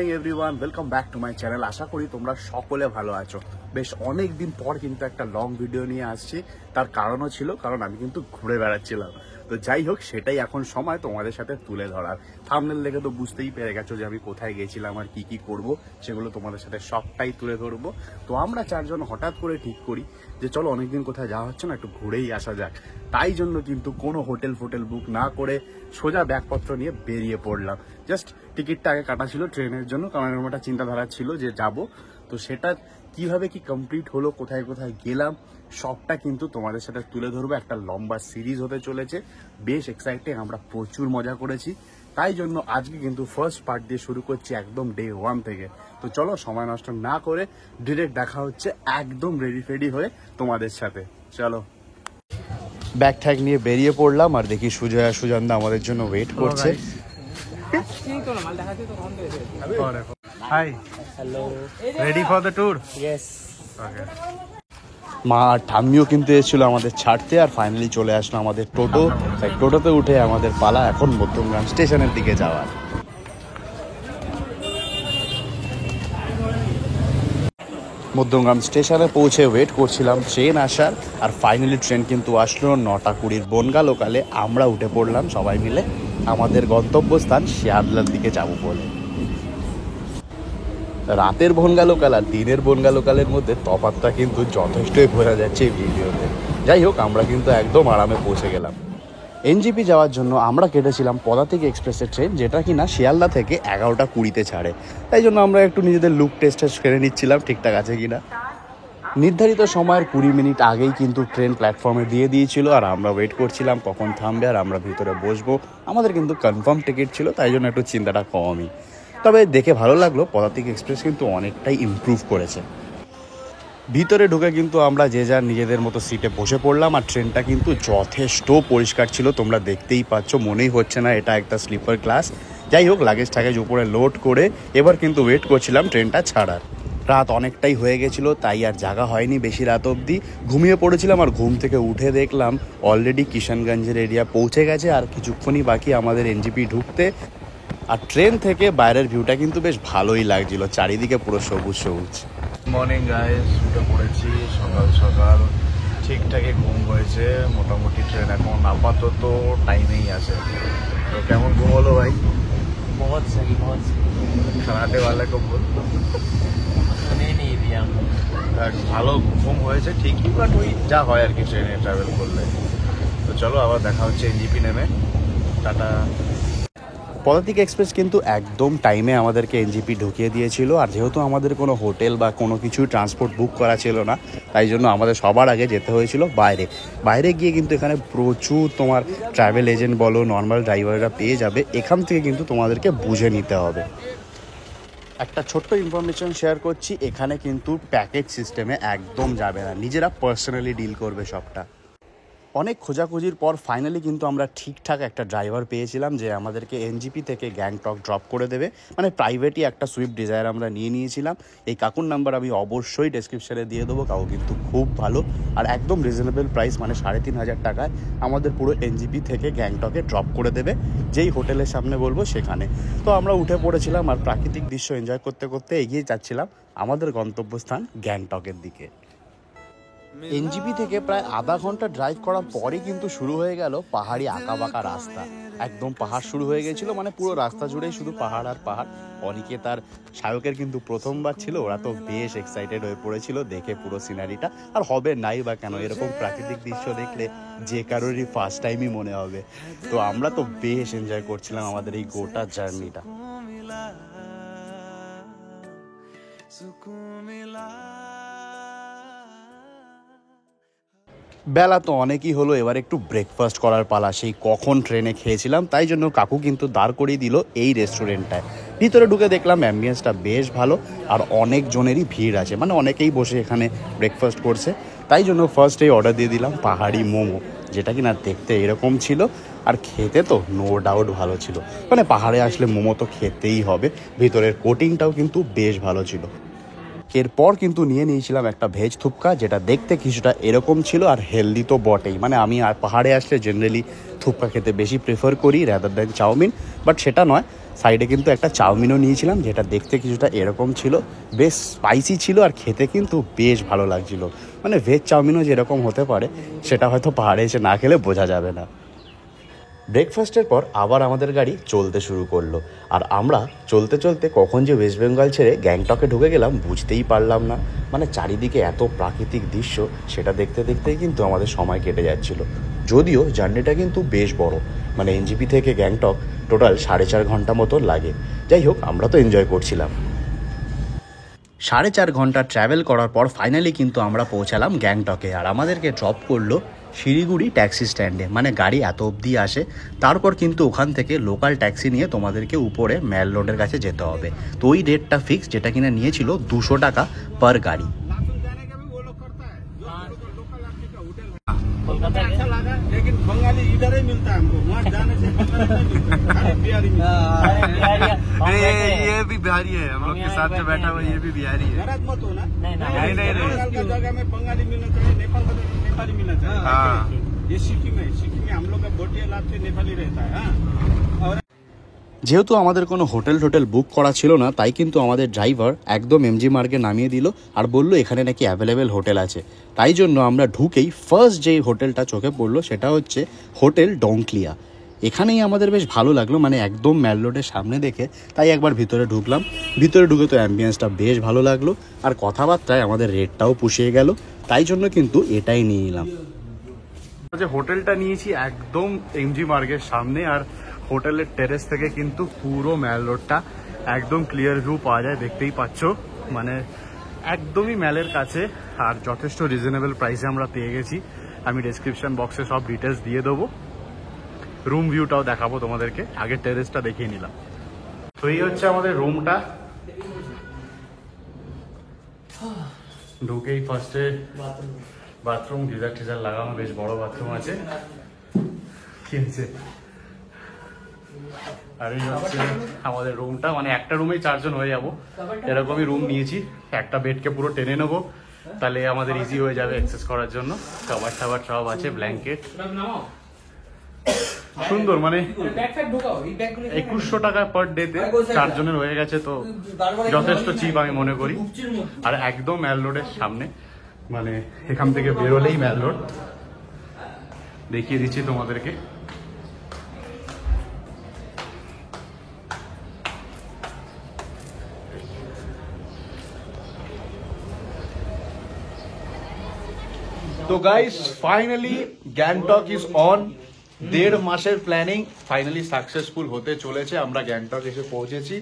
Morning everyone, welcome back to my channel. আশা করি তোমরা সকলে ভালো আছো। বেশ অনেক দিন পর কিন্তু একটা লং ভিডিও নিয়ে আসছি। তার কারণও ছিল, কারণ আমি কিন্তু ঘুরে বেড়াচ্ছিলাম। তো যাই হোক, সেটাই এখন সময় তোমাদের সাথে তুলে ধরার। থাম্বনেল দেখে তো বুঝতেই পেরে গেছো যে আমি কোথায় গেছিলাম আর কি করব, সেগুলো তোমাদের সাথে সবটাই তুলে ধরবো। তো আমরা চারজন হঠাৎ করে ঠিক করি যে চলো অনেকদিন কোথায় যাওয়া হচ্ছে না, একটু ঘুরেই আসা যাক। তাই জন্য কিন্তু কোনো হোটেল বুক না করে সোজা ব্যাগপত্র নিয়ে বেরিয়ে পড়লাম। জাস্ট টিকিটটা আগে কাটা ছিল ট্রেনের জন্য, কারণ এরকম একটা চিন্তাধারা ছিল যে যাব। তো সেটা কিভাবে কি কমপ্লিট হলো, কোথায় কোথায় গেলাম, সবটা কিন্তু তোমাদের সাথে তুলে ধরবো। একটা লম্বা সিরিজ হতে চলেছে, বেশ এক্সাইটেড, আমরা প্রচুর মজা করেছি। তাই জন্য আজকে কিন্তু ফার্স্ট পার্ট দিয়ে শুরু করছি একদম ডে 1 থেকে। তো চলো সময় নষ্ট না করে ডিরেক্ট দেখা হচ্ছে একদম রেডি হয়ে তোমাদের সাথে। চলো, ব্যাগ ট্যাগ নিয়ে বেরিয়ে পড়লাম আর দেখি সুজয়া সুজন্দা আমাদের জন্য ওয়েট করছে। Hi, hello, ready for the tour? Yes. Okay. মা আর ঠাম্মিও কিন্তু এসেছিল আমাদের ছাড়তে, আর ফাইনালি চলে আসলো আমাদের টোটো। তাই টোটোতে উঠে আমাদের পালা এখন মধ্যমগ্রাম স্টেশনের দিকে যাওয়ার। মধ্যমগ্রাম স্টেশনে পৌঁছে ওয়েট করছিলাম ট্রেন আসার, আর ফাইনালি ট্রেন কিন্তু আসলো 9:20 বনগা লোকালে। আমরা উঠে পড়লাম সবাই মিলে আমাদের গন্তব্যস্থান শিয়ালদার দিকে যাব বলে। রাতের বনগা লোকাল আর দিনের বনগা লোকালের মধ্যে তফাৎটা কিন্তু যথেষ্টই বোঝা যাচ্ছে এই ভিডিওতে। যাই হোক, আমরা কিন্তু একদম আরামে পৌঁছে গেলাম। এনজিপি যাওয়ার জন্য আমরা কেটেছিলাম পদাতিক এক্সপ্রেসের ট্রেন, যেটা কিনা শিয়ালদা থেকে 11:20-তে ছাড়ে। তাই জন্য আমরা একটু নিজেদের লুক টেস্ট করে নিচ্ছিলাম ঠিকঠাক আছে কিনা। নির্ধারিত সময়ের 20 মিনিট আগেই কিন্তু ট্রেন প্ল্যাটফর্মে দিয়ে দিয়েছিল, আর আমরা ওয়েট করছিলাম কখন থামবে আর আমরা ভিতরে বসবো। আমাদের কিন্তু কনফার্ম টিকিট ছিল, তাই জন্য একটু চিন্তাটা কমই। তবে দেখে ভালো লাগলো, পদাতিক এক্সপ্রেস কিন্তু অনেকটাই ইমপ্রুভ করেছে। ভিতরে ঢুকে কিন্তু আমরা যে যার নিজেদের মতো সিটে বসে পড়লাম, আর ট্রেনটা কিন্তু যথেষ্ট পরিষ্কার ছিল, তোমরা দেখতেই পাচ্ছ। মনেই হচ্ছে না এটা একটা স্লিপার ক্লাস। যাই হোক, লাগেজ টাগেজ উপরে লোড করে এবার কিন্তু ওয়েট করছিলাম ট্রেনটা ছাড়ার। রাত অনেকটাই হয়ে গেছিলো, তাই আর জাগা হয়নি বেশি রাত অবধি। ঘুমিয়ে পড়েছিলাম, আর ঘুম থেকে উঠে দেখলাম অলরেডি কিষানগঞ্জের এরিয়া পৌঁছে গেছে, আর কিছুক্ষণই বাকি আমাদের এনজিপি ঢুকতে। আর ট্রেন থেকে বাইরের ভিউটা কিন্তু বেশ ভালোই লাগছিল, চারিদিকে পুরো সবুজ সবুজ। মর্নিং গাইস, উঠে পড়েছি সকাল সকাল, ঠিকঠাকই ঘুম হয়েছে মোটামুটি। ট্রেন এখন আপাতত টাইমেই আছে। তো কেমন ঘুম হলো ভাই? बहुत सही। খানাতে वाले को बोल। नहीं दिया ভালো ঘুম হয়েছে ঠিকই, বাট ওই যা হয় আর কি ট্রেনে ট্রাভেল করলে। তো চলো আবার দেখা হচ্ছে এনজিপি নেমে। টাটা। পদাতিক এক্সপ্রেস কিন্তু একদম টাইমে আমাদেরকে এনজিপি ঢুকিয়ে দিয়েছিল, আর যেহেতু আমাদের কোনো হোটেল বা কোনো কিছু ট্রান্সপোর্ট বুক করা ছিল না, তাই জন্য আমাদের সবার আগে যেতে হয়েছিল বাইরে গিয়ে কিন্তু এখানে প্রচুর তোমার ট্রাভেল এজেন্ট বলো, নর্মাল ড্রাইভাররা পেয়ে যাবে। এখান থেকে কিন্তু তোমাদেরকে বুঝে নিতে হবে। একটা ছোট্ট ইনফরমেশন শেয়ার করছি, এখানে কিন্তু প্যাকেজ সিস্টেমে একদম যাবে না, নিজেরা পার্সোনালি ডিল করবে সবটা। অনেক খোঁজাখুঁজির পর ফাইনালি কিন্তু আমরা ঠিকঠাক একটা ড্রাইভার পেয়েছিলাম, যে আমাদেরকে এনজিপি থেকে গ্যাংটক ড্রপ করে দেবে। মানে প্রাইভেটই একটা সুইফট ডিজায়ার আমরা নিয়েছিলাম। এই কাকুর নাম্বার আমি অবশ্যই ডেসক্রিপশানে দিয়ে দেবো। কাকু কিন্তু খুব ভালো, আর একদম রিজনেবল প্রাইস, মানে 3,500 টাকায় আমাদের পুরো এনজিপি থেকে গ্যাংটকে ড্রপ করে দেবে, যেই হোটেলের সামনে বলবো সেখানে। তো আমরা উঠে পড়েছিলাম, আর প্রাকৃতিক দৃশ্য এনজয় করতে করতে এগিয়ে যাচ্ছিলাম আমাদের গন্তব্যস্থান গ্যাংটকের দিকে। এনজিপি থেকে প্রায় আধা ঘন্টা ড্রাইভ করার পরই কিন্তু শুরু হয়ে গেল পাহাড়ি আঁকাবাঁকা রাস্তা। একদম পাহাড় শুরু হয়ে গেছিল, মানে পুরো রাস্তা জুড়েই শুধু পাহাড় আর পাহাড়। অনেকে তার শায়কের কিন্তু প্রথমবার ছিল, ওরা তো বেশ এক্সাইটেড হয়ে পড়েছিল দেখে পুরো সিনারিটা। আর হবে নাই বা কেন, এরকম প্রাকৃতিক দৃশ্য দেখলে যে কারোরই ফার্স্ট টাইমই মনে হবে। তো আমরা তো বেশ এনজয় করছিলাম আমাদের এই গোটা জার্নিটা। বেলা তো অনেকই হলো, এবার একটু ব্রেকফাস্ট করার পালা। সেই কখন ট্রেনে খেয়েছিলাম, তাই জন্য কাকু কিন্তু দাঁড় করিয়ে দিল এই রেস্টুরেন্টটায়। ভিতরে ঢুকে দেখলাম অ্যাম্বিয়েন্সটা বেশ ভালো, আর অনেক জনেরই ভিড় আছে, মানে অনেকেই বসে এখানে ব্রেকফাস্ট করছে। তাই জন্য ফার্স্টেই অর্ডার দিয়ে দিলাম পাহাড়ি মোমো, যেটা কিনা দেখতে এরকম ছিল, আর খেতে তো নো ডাউট ভালো ছিল। মানে পাহাড়ে আসলে মোমো তো খেতেই হবে। ভিতরের কোটিংটাও কিন্তু বেশ ভালো ছিল। এরপর কিন্তু নিয়ে নিয়েছিলাম একটা ভেজ থুপকা, যেটা দেখতে কিছুটা এরকম ছিল আর হেলদি তো বটেই। মানে আমি আর পাহাড়ে আসলে জেনারেলি থুপকা খেতে বেশি প্রেফার করি রাদার দ্যান চাউমিন, বাট সেটা নয়। সাইডে কিন্তু একটা চাউমিনও নিয়েছিলাম, যেটা দেখতে কিছুটা এরকম ছিল, বেশ স্পাইসি ছিল আর খেতে কিন্তু বেশ ভালো লাগছিল। মানে ভেজ চাউমিনও যেরকম হতে পারে সেটা হয়তো পাহাড়ে এসে না খেলে বোঝা যাবে না। ব্রেকফাস্টের পর আবার আমাদের গাড়ি চলতে শুরু করলো, আর আমরা চলতে চলতে কখন যে ওয়েস্ট বেঙ্গল ছেড়ে গ্যাংটকে ঢুকে গেলাম বুঝতেই পারলাম না। মানে চারিদিকে এত প্রাকৃতিক দৃশ্য, সেটা দেখতে দেখতেই কিন্তু আমাদের সময় কেটে যাচ্ছিল। যদিও জার্নিটা কিন্তু বেশ বড়, মানে এনজিপি থেকে গ্যাংটক টোটাল 4.5 ঘন্টা মতো লাগে। যাই হোক, আমরা তো এনজয় করছিলাম। 4.5 ঘন্টা ট্র্যাভেল করার পর ফাইনালি কিন্তু আমরা পৌঁছালাম গ্যাংটকে, আর আমাদেরকে ড্রপ করলো শিলিগুড়ি ট্যাক্সি স্ট্যান্ডে। মানে গাড়ি এত অবধি আসে, তারপর কিন্তু ওখান থেকে লোকাল ট্যাক্সি নিয়ে তোমাদেরকে উপরে ম্যাল রোডের কাছে যেতে হবে। তো ওই রেটটা ফিক্স, যেটা কিনা নিয়েছিল 200 টাকা পার গাড়ি। कोलकाता के अच्छा लगा, लेकिन बंगाली इधर ही मिलता है हमको, वहाँ जाने से बंगाली नहीं मिलता, खाली बिहारी मिलता है। ये भी बिहारी है, हम लोग के साथ जो बैठा हुआ ये भी बिहारी है। नाराज मत हो ना। नहीं, बंगाल का जगह में बंगाली मिलना चाहिए, नेपाल का जगह नेपाली मिलना चाहिए। हाँ। ये सिक्किम में हम लोग का बोटिया लाभ से नेपाली रहता है। हाँ। और যেহেতু আমাদের কোনো হোটেল বুক করা ছিল না, তাই কিন্তু আমাদের ড্রাইভার একদম এমজি মার্গে নামিয়ে দিল আর বলল এখানে নাকি অ্যাভেলেবেল হোটেল আছে। তাই জন্য আমরা ঢুকেই ফার্স্ট যেই হোটেলটা চোখে পড়লো সেটা হচ্ছে হোটেল ডংক্লিয়া। এখানেই আমাদের বেশ ভালো লাগলো, মানে একদম ম্যাল রোডের সামনে দেখে, তাই একবার ভিতরে ঢুকলাম। ভিতরে ঢুকে তো অ্যাম্বিয়েন্সটা বেশ ভালো লাগলো, আর কথাবার্তায় আমাদের রেটটাও পুষিয়ে গেল, তাই জন্য কিন্তু এটাই নিয়ে নিলাম। যে হোটেলটা নিয়েছি একদম এমজি মার্গের সামনে, আর হোটেলের টেরেস থেকে কিন্তু পুরো ম্যাল রোডটা একদম ক্লিয়ার ভিউ পাওয়া যায়, দেখতেই পাচ্ছ। মানে একদমই ম্যালের কাছে, আর যথেষ্ট রিজনেবল প্রাইসে আমরা পেয়ে গেছি। আমি ডেসক্রিপশন বক্সে সব ডিটেলস দিয়ে দেবো, রুম ভিউটাও দেখাবো তোমাদেরকে। আগে টেরেসটা দেখিয়ে নিলাম। তো এই হচ্ছে আমাদের রুমটা। ঢুকেই ফার্স্টে বাথরুম, গিজার টিজার লাগানো, বেশ বড় বাথরুম আছে। কিনছে আর এই হচ্ছে আমাদের রুমটা। মানে একটা রুমেই 4 জন হয়ে যাবো, এরকমই রুম নিয়েছি। একটা বেডকে পুরো টেনে নেবো, তাহলে আমাদের ইজি হয়ে যাবে অ্যাক্সেস করার জন্য। খাবার টাবার সব আছে, ব্ল্যাঙ্কেট সুন্দর। মানে 2100 টাকা পার ডেতে 4 জনের হয়ে গেছে, তো যথেষ্ট চিপ আমি মনে করি। আর একদম ম্যাল রোডের সামনে, মানে এখান থেকে বেরোলেই ম্যাল রোড। দেখিয়ে দিচ্ছি তোমাদেরকে। তো guys finally Gangtok is on. 1.5 মাসের প্ল্যানিং ফাইনালি সাকসেসফুল হতে চলেছে। আমরা গ্যাংটক এসে পৌঁছেছি,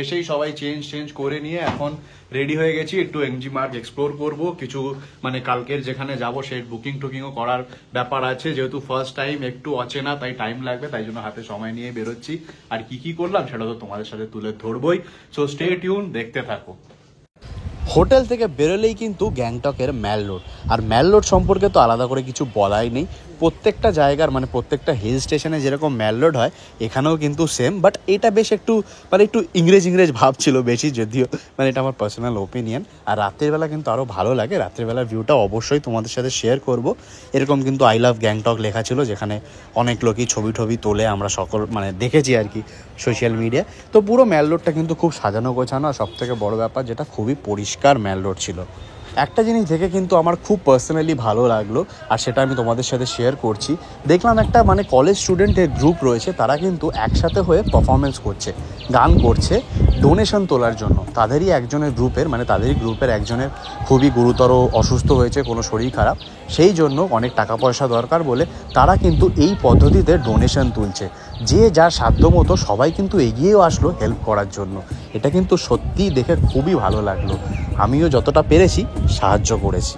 এসেই সবাই চেঞ্জ করে নিয়ে এখন রেডি হয়ে গেছি। একটু এমজি মার্গ এক্সপ্লোর করব, কিছু মানে কালকের যেখানে যাব সেই বুকিংও করার ব্যাপার আছে। যেহেতু ফার্স্ট টাইম, একটু অচেনা, তাই টাইম লাগবে, তাই জন্য হাতে সময় নিয়ে বেরোচ্ছি। আর কি করলাম সেটা তো তোমাদের সাথে তুলে ধরবই। সো স্টে টিউন, দেখতে থাকো। হোটেল থেকে বেরোলেই কিন্তু গ্যাংটকের ম্যাল রোড, আর ম্যাল রোড সম্পর্কে তো আলাদা করে কিছু বলাই নেই। প্রত্যেকটা জায়গার মানে প্রত্যেকটা হিল স্টেশনে যেরকম ম্যাল রোড হয়, এখানেও কিন্তু সেম, বাট এটা বেশ একটু মানে একটু ইংরেজ ভাব ছিল বেশি, যদিও মানে এটা আমার পার্সোনাল ওপিনিয়ন। আর রাতের বেলা কিন্তু আরও ভালো লাগে। রাতের বেলার ভিউটা অবশ্যই তোমাদের সাথে শেয়ার করব। এরকম কিন্তু আই লাভ গ্যাংটক লেখা ছিল, যেখানে অনেক লোকই ছবি তোলে, আমরা সকল মানে দেখেছি আর কি সোশ্যাল মিডিয়া। তো পুরো ম্যাল রোডটা কিন্তু খুব সাজানো গোছানো, আর সবথেকে বড় ব্যাপার যেটা খুবই পরিষ্কার ম্যাল রোড ছিল। একটা জিনিস দেখে কিন্তু আমার খুব পার্সোনালি ভালো লাগলো, আর সেটা আমি তোমাদের সাথে শেয়ার করছি। দেখলাম একটা মানে কলেজ স্টুডেন্টের গ্রুপ রয়েছে, তারা কিন্তু একসাথে হয়ে পারফরমেন্স করছে, গান করছে ডোনেশন তোলার জন্য। তাদেরই একজনের গ্রুপের মানে তাদেরই গ্রুপের একজনের খুবই গুরুতর অসুস্থ হয়েছে, কোনো শরীর খারাপ, সেই জন্য অনেক টাকা পয়সা দরকার বলে তারা কিন্তু এই পদ্ধতিতে ডোনেশন তুলছে। যে যার সাধ্য মতো সবাই কিন্তু এগিয়েও আসলো হেল্প করার জন্য। এটা কিন্তু সত্যিই দেখে খুবই ভালো লাগলো। আমিও যতটা পেরেছি সাহায্য করেছি।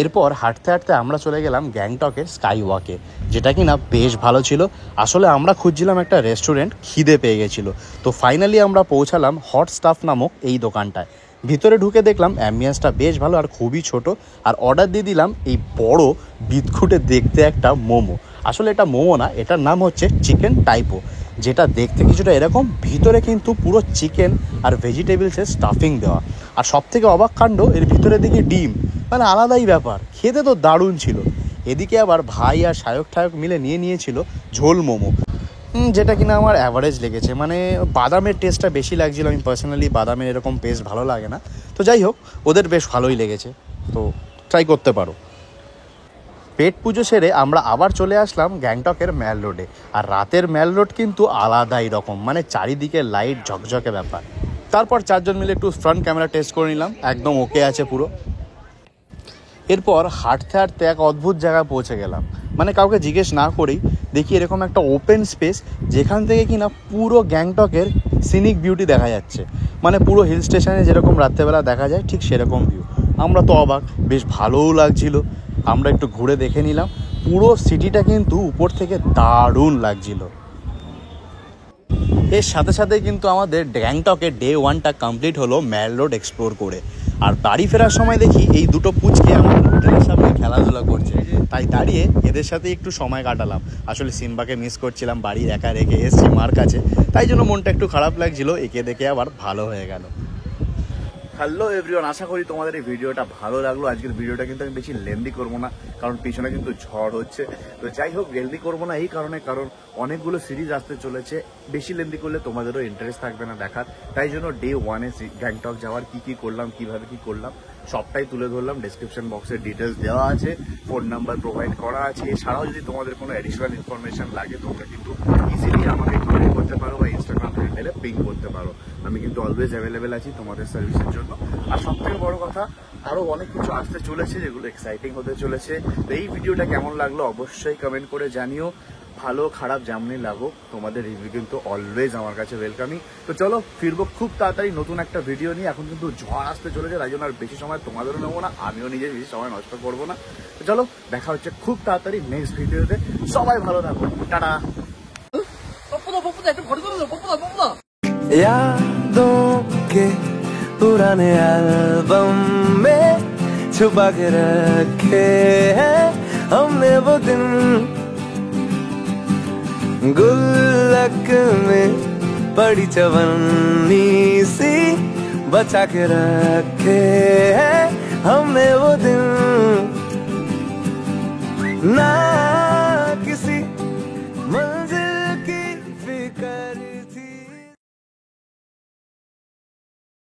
এরপর হাঁটতে আমরা চলে গেলাম গ্যাংটকের স্কাই ওয়াকে, যেটা কিনা বেশ ভালো ছিল। আসলে আমরা খুঁজছিলাম একটা রেস্টুরেন্ট, খিদে পেয়ে গেছিলো। তো ফাইনালি আমরা পৌঁছালাম হট স্টাফ নামক এই দোকানটায়। ভিতরে ঢুকে দেখলাম অ্যাম্বিয়েন্সটা বেশ ভালো আর খুবই ছোট, আর অর্ডার দিয়ে দিলাম এই বড় বিদঘুটে দেখতে একটা মোমো। আসলে এটা মোমো না, এটার নাম হচ্ছে চিকেন টাইপো, যেটা দেখতে কিছুটা এরকম। ভিতরে কিন্তু পুরো চিকেন আর ভেজিটেবলসের স্টাফিং দেওয়া, আর সব থেকে অবাক কাণ্ড এর ভিতরে দেখি ডিম, মানে আলাদাই ব্যাপার, খেতে তো দারুণ ছিল। এদিকে আবার ভাই আর সায়ক ঠায়ক মিলে নিয়েছিল ঝোল মোমো, যেটা কিনা আমার অ্যাভারেজ লেগেছে, মানে বাদামের টেস্টটা বেশি লাগছিল। আমি পার্সোনালি বাদামের এরকম পেস্ট ভালো লাগে না, তো যাই হোক ওদের বেশ ভালোই লেগেছে, তো ট্রাই করতে পারো। পেট পুজো সেরে আমরা আবার চলে আসলাম গ্যাংটকের ম্যাল রোডে। আর রাতের ম্যাল রোড কিন্তু আলাদাই রকম, মানে চারিদিকে লাইট ঝকঝকে ব্যাপার। তারপর চারজন মিলে একটু ফ্রন্ট ক্যামেরা টেস্ট করে নিলাম, একদম ওকে আছে পুরো। এরপর হাঁটতে হাঁটতে এক অদ্ভুত জায়গায় পৌঁছে গেলাম, মানে কাউকে জিজ্ঞেস না করেই দেখি এরকম একটা ওপেন স্পেস, যেখান থেকে কিনা পুরো গ্যাংটকের সিনিক বিউটি দেখা যাচ্ছে, মানে পুরো হিল স্টেশনে যেরকম রাত্রেবেলা দেখা যায় ঠিক সেরকম ভিউ। আমরা তো অবাক, বেশ ভালোও লাগছিল। আমরা একটু ঘুরে দেখে নিলাম, পুরো সিটিটা কিন্তু উপর থেকে দারুণ লাগছিল। এর সাথে সাথে কিন্তু আমাদের গ্যাংটকের ডে 1টা কমপ্লিট হলো ম্যাল রোড এক্সপ্লোর করে। আর বাড়ি ফেরার সময় দেখি এই দুটো পুচকে আমার হোটেলের সামনে খেলাধুলা করছে, তাই দাঁড়িয়ে এদের সাথে একটু সময় কাটালাম। আসলে সিম্বাকে মিস করছিলাম, বাড়ি একা রেখে এসছি মার কাছে, তাই জন্য মনটা একটু খারাপ লাগছিল। একে দেখে আবার ভালো হয়ে গেল। হ্যালো এভরিওয়ান, আশা করি তোমাদের এই ভিডিওটা ভালো লাগলো। আজকের ভিডিওটা কিন্তু আমি বেশি লেন্দি করবো না, কারণ পিছনে কিন্তু ঝড় হচ্ছে। তো যাই হোক, লেন্দি করবো না এই কারণে, কারণ অনেকগুলো সিরিজ আসতে চলেছে, বেশি লেন্দি করলে তোমাদেরও ইন্টারেস্ট থাকবে না দেখার। তাই জন্য ডে 1-এ গ্যাংটক যাওয়ার কি করলাম, কিভাবে কি করলাম সবটাই তুলে ধরলাম। ডেসক্রিপশন বক্সে ডিটেলস দেওয়া আছে, ফোন নাম্বার প্রোভাইড করা আছে। এছাড়াও যদি তোমাদের কোনো অ্যাডিশনাল ইনফরমেশন লাগে তোমরা কিন্তু ইজিলি আমাকে কমেন্ট করতে পারো বা ইনস্টাগ্রাম হ্যান্ডেলে পিং করতে পারো। আমি কিন্তু অলওয়েজ অ্যাভেলেবেল আছি তোমাদের সার্ভিসের জন্য। আর সব থেকে বড় কথা, আরও অনেক কিছু আসতে চলেছে যেগুলো এক্সাইটিং হতে চলেছে। তো এই ভিডিওটা কেমন লাগলো অবশ্যই কমেন্ট করে জানিও। ভালো খারাপ যেমনই লাগুক, তোমাদের রিভিউ কিন্তু অলওয়েজ আমার কাছে ওয়েলকামই। তো চলো ফিরবো খুব তাড়াতাড়ি নতুন একটা ভিডিও নিয়ে। এখন কিন্তু ঝড় আসতে চলেছে, তাই জন্য আর বেশি সময় তোমাদেরও নেবো না, আমিও নিজে বেশি সময় নষ্ট করবো না। তো চলো দেখা হচ্ছে খুব তাড়াতাড়ি নেক্সট ভিডিওতে। সবাই ভালো থাকো, টাটা। यादों के पुराने एल्बम में छुपा के रखे हैं हमने वो दिन, गुल्लक में पड़ी चवन्नी सी बचा के रखे हैं हमने वो दिन। ना